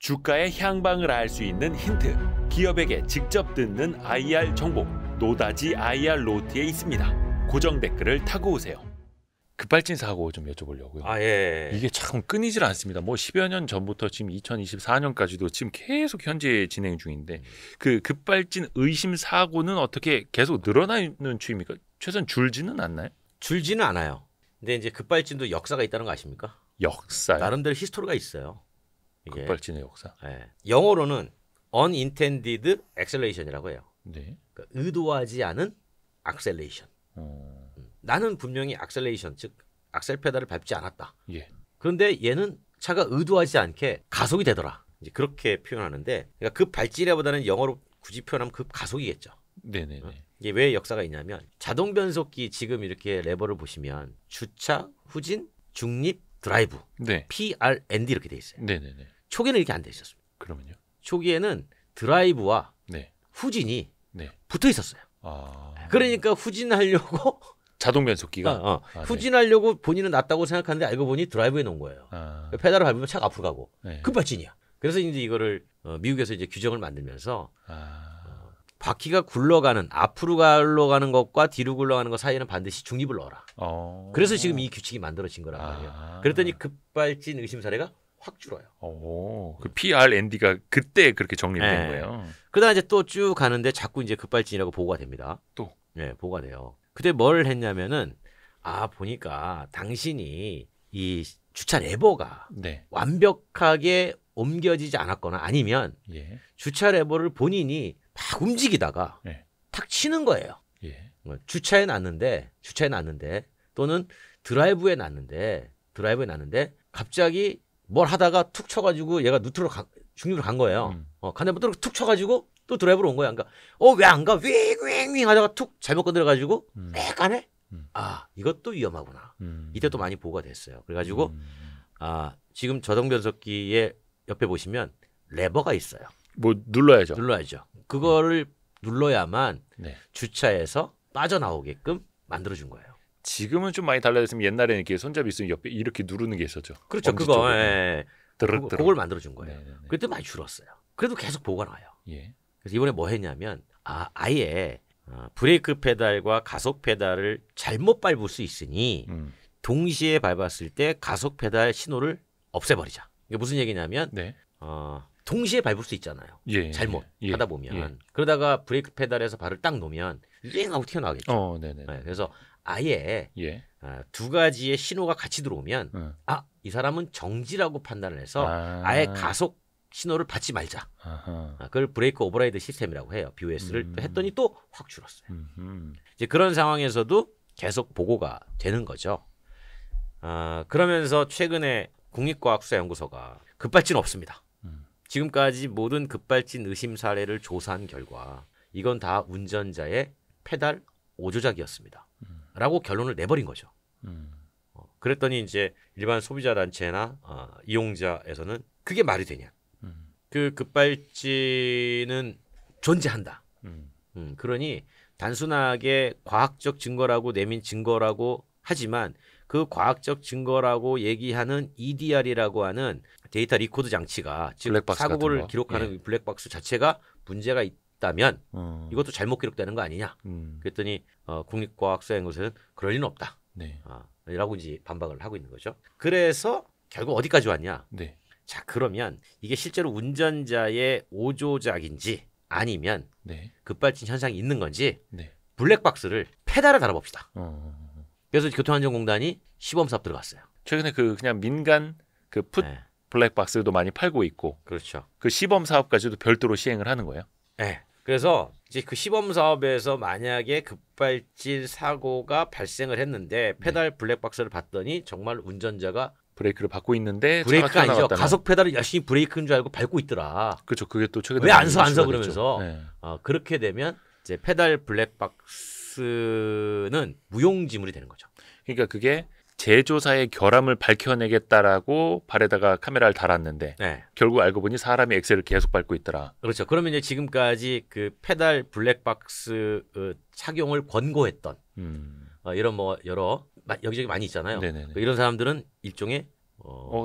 주가의 향방을 알 수 있는 힌트, 기업에게 직접 듣는 IR 정보, 노다지 IR 노트에 있습니다. 고정 댓글을 타고 오세요. 급발진 사고 좀 여쭤보려고요. 예. 이게 참 끊이질 않습니다. 뭐 10여 년 전부터 지금 2024년까지도 지금 계속 현재 진행 중인데 그 급발진 의심 사고는 어떻게 계속 늘어나는 추입니까? 최소한 줄지는 않나요? 줄지는 않아요. 근데 이제 급발진도 역사가 있다는 거 아십니까? 역사요? 나름대로 히스토리가 있어요. 이게. 급발진의 역사. 예. 영어로는 unintended acceleration이라고 해요. 네. 그러니까 의도하지 않은 acceleration. 나는 분명히 액셀레이션, 즉 악셀 페달을 밟지 않았다. 예. 그런데 얘는 차가 의도하지 않게 가속이 되더라. 이제 그렇게 표현하는데, 그러니까 급 발진이라보다는 영어로 굳이 표현하면 급 가속이겠죠. 네네네. 이게 왜 역사가 있냐면 자동 변속기 지금 이렇게 레버를 보시면 주차, 후진, 중립, 드라이브, 네. PRND 이렇게 돼 있어요. 네네네. 초기에는 이렇게 안 돼 있었습니다. 그러면요? 초기에는 드라이브와 네. 후진이 네. 붙어 있었어요. 그러니까 후진하려고 자동 변속기가 후진하려고 본인은 낫다고 생각하는데 알고 보니 드라이브에 놓은 거예요. 페달을 밟으면 차가 앞으로 가고 네. 급발진이야. 그래서 이제 이거를 미국에서 이제 규정을 만들면서 바퀴가 굴러가는 앞으로 굴러가는 것과 뒤로 굴러가는 것 사이에는 반드시 중립을 넣어라. 그래서 지금 이 규칙이 만들어진 거란 말이에요. 그랬더니 급발진 의심 사례가 확 줄어요. 그 PRND가 그때 그렇게 정리된 거예요. 그러다 이제 또 쭉 가는데 자꾸 이제 급발진이라고 보고가 됩니다. 또? 네, 보고가 돼요. 그때 뭘 했냐면은 보니까 당신이 이 주차 레버가 네. 완벽하게 옮겨지지 않았거나 아니면 예. 주차 레버를 본인이 막 움직이다가 예. 탁 치는 거예요. 예. 주차에 놨는데 또는 드라이브에 놨는데 갑자기 뭘 하다가 툭 쳐가지고 얘가 뉴트로 중립으로 간 거예요. 근데 뭐 툭 쳐가지고 또 드라이브로 온 거야. 그러니까 왜 안 가? 윙 하다가 툭 잘못 건드려가지고 왜 가네? 이것도 위험하구나. 이때 또 많이 보고가 됐어요. 그래가지고 지금 저동 변속기의 옆에 보시면 레버가 있어요. 뭐 눌러야죠. 그거를 눌러야만 네. 주차에서 빠져나오게끔 만들어준 거예요. 지금은 좀 많이 달라졌으면 옛날에는 이렇게 손잡이 있으면 옆에 이렇게 누르는 게 있었죠. 그렇죠. 그걸 만들어준 거예요. 네네네. 그때 많이 줄었어요. 그래도 계속 보고가 나와요. 예. 그래서 이번에 뭐 했냐면 아예 브레이크 페달과 가속 페달을 잘못 밟을 수 있으니 동시에 밟았을 때 가속 페달 신호를 없애버리자. 이게 무슨 얘기냐면 네. 동시에 밟을 수 있잖아요. 잘못 하다 보면 그러다가 브레이크 페달에서 발을 딱 놓으면 링 하고 튀어나오겠죠. 네네. 그래서 아예 두 가지의 신호가 같이 들어오면 이 사람은 정지라고 판단을 해서 아예 가속 신호를 받지 말자. 그걸 브레이크 오버라이드 시스템이라고 해요. BOS를 했더니 또 확 줄었어요. 이제 그런 상황에서도 계속 보고가 되는 거죠. 그러면서 최근에 국립과학수사연구소가 급발진 없습니다. 지금까지 모든 급발진 의심 사례를 조사한 결과 이건 다 운전자의 페달 오조작이었습니다. 라고 결론을 내버린 거죠. 그랬더니 이제 일반 소비자 단체나 이용자에서는 그게 말이 되냐? 그 급발진은 존재한다. 그러니 단순하게 과학적 증거라고 내민 증거라고 하지만 그 과학적 증거라고 얘기하는 EDR이라고 하는 데이터 리코드 장치가 즉 사고를 기록하는 블랙박스 자체가 문제가 있다면 이것도 잘못 기록되는 거 아니냐? 그랬더니 국립과학수사연구소는 그럴 리는 없다. 라고 이제 반박을 하고 있는 거죠. 그래서 결국 어디까지 왔냐? 자, 그러면 이게 실제로 운전자의 오조작인지 아니면 급발진 현상이 있는 건지 블랙박스를 페달에 달아봅시다. 그래서 교통안전공단이 시범 사업 들어갔어요. 최근에 그냥 민간 풋 블랙박스도 많이 팔고 있고, 그렇죠. 그 시범 사업까지도 별도로 시행을 하는 거예요. 네. 그래서 이제 그 시범 사업에서 만약에 급발진 사고가 발생을 했는데 페달 블랙박스를 봤더니 정말 운전자가 브레이크를 밟고 있는데 브레이크가 아니죠. 가속 페달을 열심히 브레이크인 줄 알고 밟고 있더라. 그렇죠. 그게 또 최근에 왜 안 서 그러면서 그렇게 되면 이제 페달 블랙박스는 무용지물이 되는 거죠. 그러니까 그게 제조사의 결함을 밝혀내겠다라고 발에다가 카메라를 달았는데 결국 알고 보니 사람이 엑셀을 계속 밟고 있더라. 그렇죠. 그러면 이제 지금까지 그 페달 블랙박스 착용을 권고했던 이런 뭐 여러 여기저기 많이 있잖아요. 이런 사람들은 일종의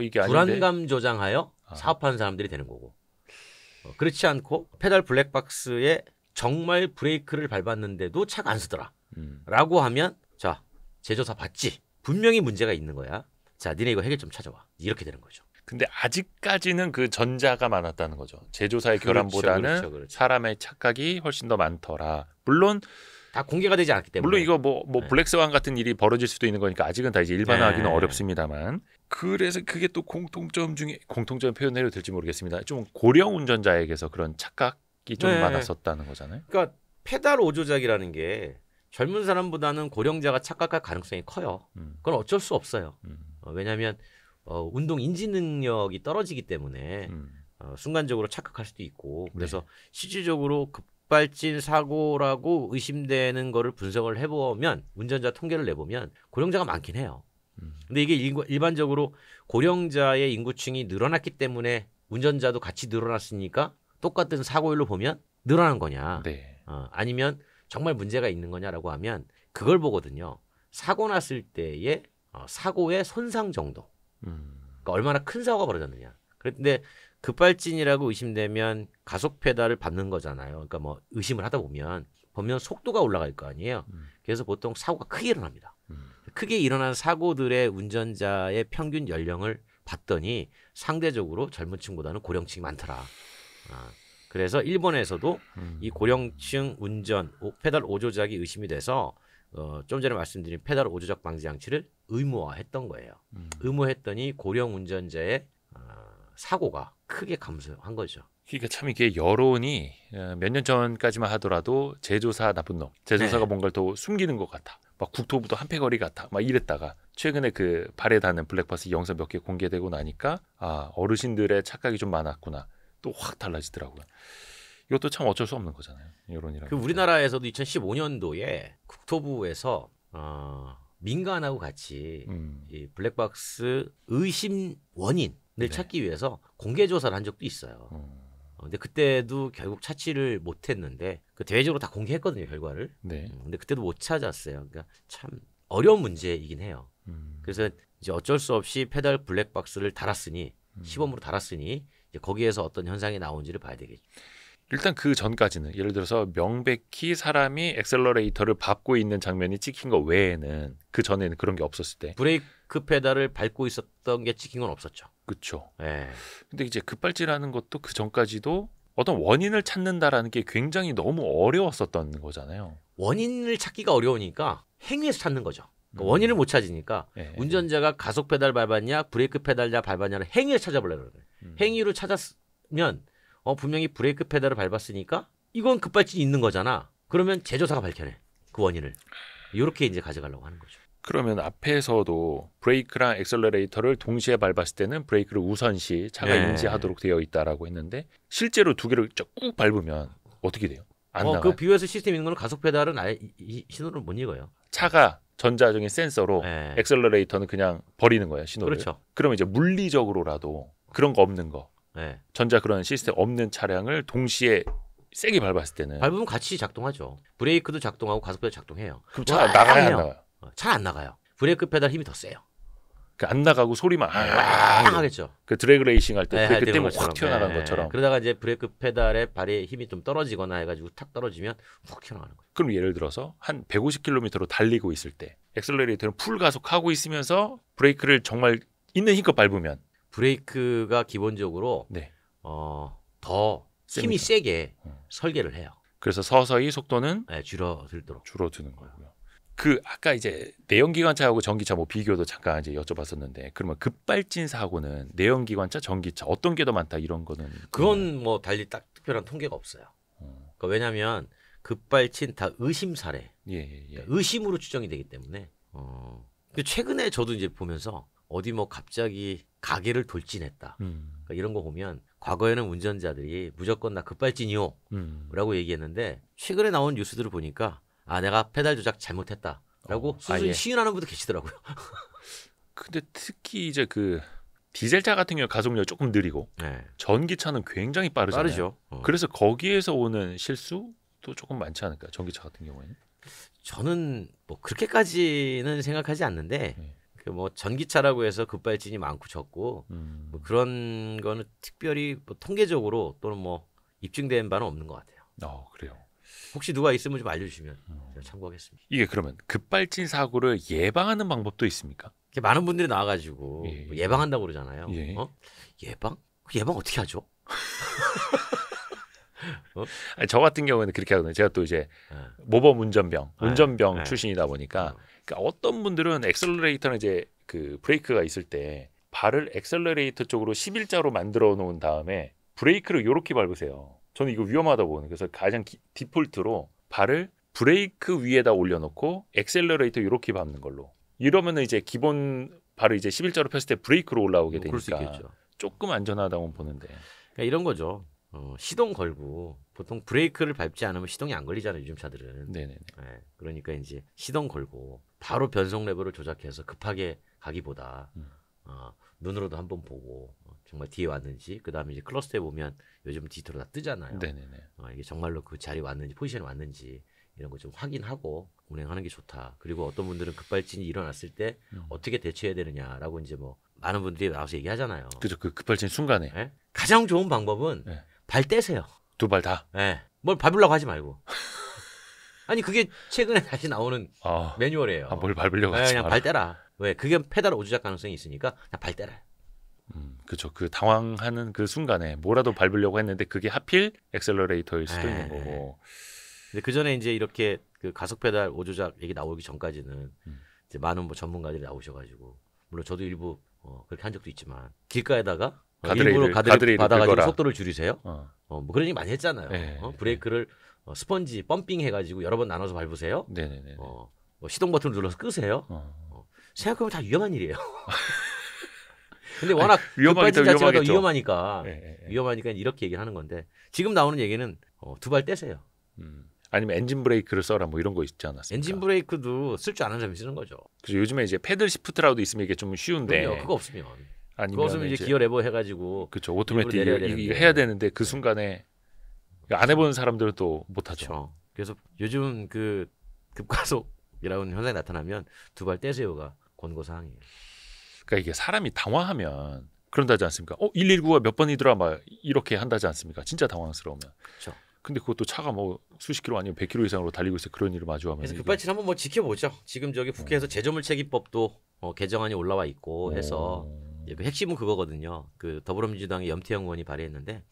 이게 불안감 조장하여 사업하는 사람들이 되는 거고 그렇지 않고 페달 블랙박스에 정말 브레이크를 밟았는데도 차가 안 쓰더라 라고 하면 자 제조사 봤지 분명히 문제가 있는 거야. 자 니네 이거 해결 좀 찾아와 이렇게 되는 거죠. 근데 아직까지는 그 전자가 많았다는 거죠. 제조사의 결함보다는 그렇죠. 사람의 착각이 훨씬 더 많더라. 물론 다 공개가 되지 않기 때문에. 물론 이거 뭐 블랙스완 같은 일이 벌어질 수도 있는 거니까 아직은 다 이제 일반화하기는 어렵습니다만. 그래서 그게 또 공통점 표현해도 될지 모르겠습니다. 좀 고령 운전자에게서 그런 착각이 좀 많았었다는 거잖아요. 그러니까 페달 오조작이라는 게 젊은 사람보다는 고령자가 착각할 가능성이 커요. 그건 어쩔 수 없어요. 왜냐하면 운동 인지 능력이 떨어지기 때문에 순간적으로 착각할 수도 있고 그래서 실질적으로 급발진 사고라고 의심되는 거를 분석을 해보면 운전자 통계를 내보면 고령자가 많긴 해요. 근데 이게 일반적으로 고령자의 인구층이 늘어났기 때문에 운전자도 같이 늘어났으니까 똑같은 사고율로 보면 늘어난 거냐 아니면 정말 문제가 있는 거냐라고 하면 그걸 보거든요. 사고 났을 때의 사고의 손상 정도 그러니까 얼마나 큰 사고가 벌어졌느냐. 그런데 급발진이라고 의심되면 가속 페달을 밟는 거잖아요. 그러니까 뭐 의심을 하다 보면 속도가 올라갈 거 아니에요. 그래서 보통 사고가 크게 일어납니다. 크게 일어난 사고들의 운전자의 평균 연령을 봤더니 상대적으로 젊은 층보다는 고령층이 많더라. 그래서 일본에서도 이 고령층 운전 페달 오조작이 의심이 돼서 좀 전에 말씀드린 페달 오조작 방지 장치를 의무화했던 거예요. 의무했더니 고령 운전자의 사고가 크게 감소한 거죠. 그러니까 참 이게 여론이 몇 년 전까지만 하더라도 제조사 나쁜 놈, 제조사가 뭔가를 더 숨기는 것 같아. 막 국토부도 한패거리 같아. 막 이랬다가 최근에 그 발에 닿는 블랙박스 영상 몇 개 공개되고 나니까 어르신들의 착각이 좀 많았구나. 또 확 달라지더라고요. 이것도 참 어쩔 수 없는 거잖아요. 여론이라고. 우리나라에서도 2015년도에 국토부에서 민간하고 같이 이 블랙박스 의심 원인을 찾기 위해서 공개 조사를 한 적도 있어요. 근데 그때도 결국 찾지를 못했는데 그 대외적으로 다 공개했거든요 결과를. 근데 그때도 못 찾았어요. 그러니까 참 어려운 문제이긴 해요. 그래서 이제 어쩔 수 없이 페달 블랙박스를 달았으니 시범으로 달았으니 이제 거기에서 어떤 현상이 나온지를 봐야 되겠죠. 일단 그 전까지는 예를 들어서 명백히 사람이 엑셀러레이터를 밟고 있는 장면이 찍힌 거 외에는 그 전에는 그런 게 없었을 때 브레이크 페달을 밟고 있었던 게 찍힌 건 없었죠. 그렇죠. 근데 이제 급발진하는 것도 그 전까지도 어떤 원인을 찾는다라는 게 굉장히 너무 어려웠었던 거잖아요. 원인을 찾기가 어려우니까 행위에서 찾는 거죠. 그러니까 원인을 못 찾으니까 운전자가 가속 페달 밟았냐 브레이크 페달 밟았냐를 행위를 찾아보려고 그래요. 행위로 찾았으면 분명히 브레이크 페달을 밟았으니까 이건 급발진이 있는 거잖아. 그러면 제조사가 밝혀내 그 원인을. 이렇게 이제 가져가려고 하는 거죠. 그러면 앞에서도 브레이크랑 엑셀러레이터를 동시에 밟았을 때는 브레이크를 우선시 차가 인지하도록 되어 있다라고 했는데 실제로 두 개를 꾹 밟으면 어떻게 돼요? 안 나가요? 그 BOS 시스템 있는 거는 가속 페달은 아예 이 신호를 못 읽어요. 차가 전자적인 센서로 엑셀러레이터는 그냥 버리는 거예요 신호를. 그렇죠. 그러면 이제 물리적으로라도 그런 거 없는 거 전자 그런 시스템 없는 차량을 동시에 세게 밟았을 때는 밟으면 같이 작동하죠. 브레이크도 작동하고 가속 페달 작동해요. 그럼 차 나가야 안 나가요? 잘 안 나가요. 브레이크 페달 힘이 더 세요. 안 나가고 소리만 하겠죠. 그 드래그 레이싱 할 때 브레이크 때문에 확 튀어나간 것처럼. 그러다가 이제 브레이크 페달에 발의 힘이 좀 떨어지거나 해가지고 탁 떨어지면 훅 튀어나가는 거예요. 그럼 예를 들어서 한 150km로 달리고 있을 때 엑셀러레이터는 풀 가속하고 있으면서 브레이크를 정말 있는 힘껏 밟으면 브레이크가 기본적으로 더 힘이 세게 설계를 해요. 그래서 서서히 속도는 줄어드는 거고요. 그 아까 이제 내연기관차하고 전기차 뭐 비교도 잠깐 이제 여쭤봤었는데 그러면 급발진 사고는 내연기관차, 전기차 어떤 게 더 많다 이런 거는 그건 뭐 달리 딱 특별한 통계가 없어요. 그러니까 왜냐하면 급발진 다 의심 사례, 그러니까 의심으로 추정이 되기 때문에. 최근에 저도 이제 보면서 어디 뭐 갑자기 가게를 돌진했다. 그러니까 이런 거 보면 과거에는 운전자들이 무조건 나 급발진이요라고 얘기했는데 최근에 나온 뉴스들을 보니까 내가 페달 조작 잘못했다라고 스스로 시인하는 분도 계시더라고요. 근데 특히 이제 그 디젤차 같은 경우 가속력이 조금 느리고 전기차는 굉장히 빠르잖아요. 빠르죠. 그래서 거기에서 오는 실수도 조금 많지 않을까요? 전기차 같은 경우에는? 저는 뭐 그렇게까지는 생각하지 않는데 뭐 전기차라고 해서 급발진이 많고 적고 뭐 그런 거는 특별히 뭐 통계적으로 또는 뭐 입증된 바는 없는 것 같아요. 그래요. 혹시 누가 있으면 좀 알려주시면 제가 참고하겠습니다. 이게 그러면 급발진 사고를 예방하는 방법도 있습니까? 많은 분들이 나와가지고 예방한다고 그러잖아요. 예. 예방? 예방 어떻게 하죠? 아니, 저 같은 경우에는 그렇게 하거든요. 제가 또 이제 모범 운전병 출신이다 보니까 그러니까 어떤 분들은 엑셀러레이터는 이제 그 브레이크가 있을 때 발을 엑셀러레이터 쪽으로 11자로 만들어 놓은 다음에 브레이크를 이렇게 밟으세요. 저는 이거 위험하다고 보거든요. 그래서 가장 디폴트로 발을 브레이크 위에다 올려놓고 엑셀러레이터 이렇게 밟는 걸로. 이러면은 이제 기본 발을 이제 11자로 폈을 때 브레이크로 올라오게 되니까 그럴 수 있겠죠. 조금 안전하다고 보는데. 그러니까 이런 거죠. 시동 걸고 보통 브레이크를 밟지 않으면 시동이 안 걸리잖아요. 요즘 차들은. 네네네. 그러니까 이제 시동 걸고 바로 변속 레버를 조작해서 급하게 가기보다 눈으로도 한번 보고 정말 뒤에 왔는지, 그 다음에 이제 클러스터에 보면 요즘 디지털로 다 뜨잖아요. 네네네. 이게 정말로 그 자리 왔는지, 포지션에 왔는지 이런 거 좀 확인하고 운행하는 게 좋다. 그리고 어떤 분들은 급발진이 일어났을 때 어떻게 대처해야 되느냐라고 이제 뭐 많은 분들이 나와서 얘기하잖아요. 그죠. 그 급발진 순간에. 가장 좋은 방법은 발 떼세요. 두 발 다. 뭘 밟으려고 하지 말고. 아니 그게 최근에 다시 나오는 매뉴얼이에요. 뭘 밟으려고 하지 그냥 발 떼라. 왜? 그게 페달 오조작 가능성이 있으니까 그냥 발 떼라. 그렇죠. 그 당황하는 그 순간에 뭐라도 밟으려고 했는데 그게 하필 엑셀러레이터일 수도 있는 거고. 근데 그 전에 이제 이렇게 그 가속 페달 오조작 얘기 나오기 전까지는 이제 많은 뭐 전문가들이 나오셔가지고 물론 저도 일부 그렇게 한 적도 있지만 길가에다가 일부러 가드레일 받아가지고 끄거라. 속도를 줄이세요. 뭐 그런 얘기 많이 했잖아요. 브레이크를 스펀지 펌핑 해가지고 여러 번 나눠서 밟으세요. 네네네. 뭐 시동 버튼을 눌러서 끄세요. 생각해보면 다 위험한 일이에요. 근데 워낙 급발진 자체가 더 위험하니까 위험하니까 이렇게 얘기를 하는 건데 지금 나오는 얘기는 두 발 떼세요. 아니면 엔진 브레이크를 써라 뭐 이런 거 있지 않았습니까? 엔진 브레이크도 쓸 줄 아는 사람이 쓰는 거죠. 그래서 요즘에 이제 패들 시프트라도 있으면 이게 좀 쉬운데. 그럼요. 그거 없으면. 아니면 그거 없으면 이제 기어 레버 해가지고. 그렇죠. 오토매틱 이거 해야 되는데 그 순간에 안 해보는 사람들은 또 못하죠. 그렇죠. 그래서 요즘 그 급가속이라는 현상이 나타나면 두 발 떼세요가 권고 사항이에요. 그러니까 이게 사람이 당황하면 그런다지 않습니까? 119가 몇 번이더라 막 이렇게 한다지 않습니까? 진짜 당황스러우면. 그렇죠. 근데 그것도 차가 뭐 수십 킬로 아니면 100킬로 이상으로 달리고 있어 그런 일을 마주하면. 그래서 급발진 한번 뭐 지켜보죠. 지금 저기 국회에서 제조물 체계법도 개정안이 올라와 있고 해서 그 핵심은 그거거든요. 그 더불어민주당의 염태영 의원이 발의했는데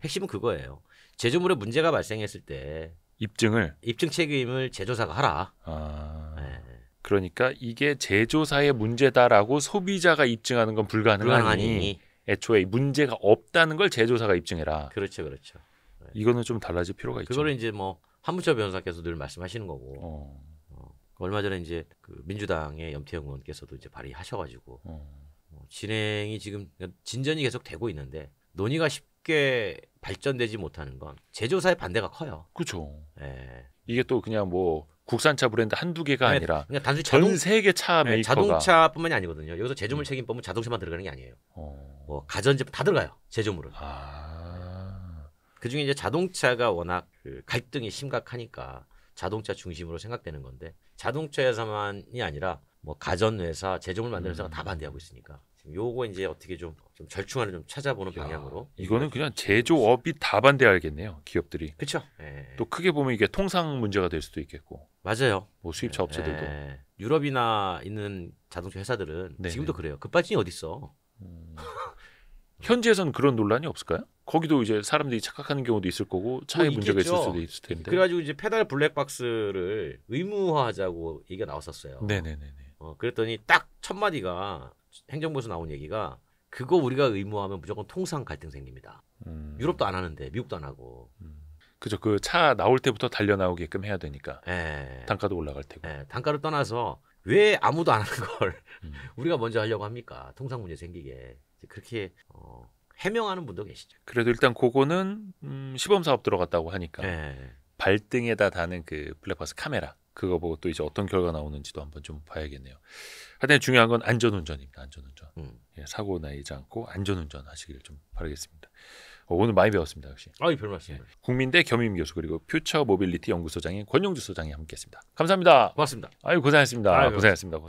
핵심은 그거예요. 제조물에 문제가 발생했을 때 입증 책임을 제조사가 하라. 그러니까 이게 제조사의 문제다라고 소비자가 입증하는 건 불가능하니 애초에 문제가 없다는 걸 제조사가 입증해라. 그렇죠. 이거는 좀 달라질 필요가 있죠. 그거를 이제 뭐 한문철 변호사께서 늘 말씀하시는 거고. 얼마 전에 이제 그 민주당의 염태영 의원께서도 이제 발의하셔가지고 진행이 지금 진전이 계속 되고 있는데 논의가 쉽게 발전되지 못하는 건 제조사의 반대가 커요. 그렇죠. 이게 또 그냥 뭐 국산차 브랜드 한두 개가 아니라 그냥 단순히 전 세계 차 메이커가 자동차뿐만이 아니거든요. 여기서 제조물 책임법은 자동차만 들어가는 게 아니에요. 뭐 가전제품 다 들어가요. 제조물은. 그중에 이제 자동차가 워낙 그 갈등이 심각하니까 자동차 중심으로 생각되는 건데 자동차 회사만이 아니라 뭐 가전 회사, 제조물 만드는 회사가 다 반대하고 있으니까 지금 요거 이제 어떻게 좀 절충안을 좀 찾아보는 방향으로. 이거는 그냥 제조업이 다 반대하겠네요. 기업들이. 그렇죠. 또 크게 보면 이게 통상 문제가 될 수도 있겠고. 맞아요. 뭐 수입차 업체들도. 유럽이나 있는 자동차 회사들은 지금도 그래요. 급발진이 어디 있어? 현지에서는 그런 논란이 없을까요? 거기도 이제 사람들이 착각하는 경우도 있을 거고 차에 문제가 있을 수도 있을 텐데. 그래가지고 이제 페달 블랙박스를 의무화하자고 얘기가 나왔었어요. 네네네. 그랬더니 딱 첫 마디가 행정부에서 나온 얘기가 그거 우리가 의무화하면 무조건 통상 갈등 생깁니다. 유럽도 안 하는데 미국도 안 하고. 그죠. 그 차 나올 때부터 달려 나오게끔 해야 되니까. 단가도 올라갈 테고. 단가를 떠나서 왜 아무도 안 하는 걸 우리가 먼저 하려고 합니까? 통상 문제 생기게. 그렇게 해명하는 분도 계시죠. 그래도 일단 그거는 시범 사업 들어갔다고 하니까 발등에다 다는 그 블랙박스 카메라 그거 보고 또 이제 어떤 결과 나오는지도 한번 좀 봐야겠네요. 하여튼 중요한 건 안전운전입니다. 안전운전. 사고 나지 않고 안전운전 하시길 좀 바라겠습니다. 오늘 많이 배웠습니다. 역시. 별 말씀. 국민대 겸임 교수 그리고 퓨처 모빌리티 연구소장인 권용주 소장이 함께했습니다. 감사합니다. 고맙습니다. 고생하셨습니다. 고생하셨습니다.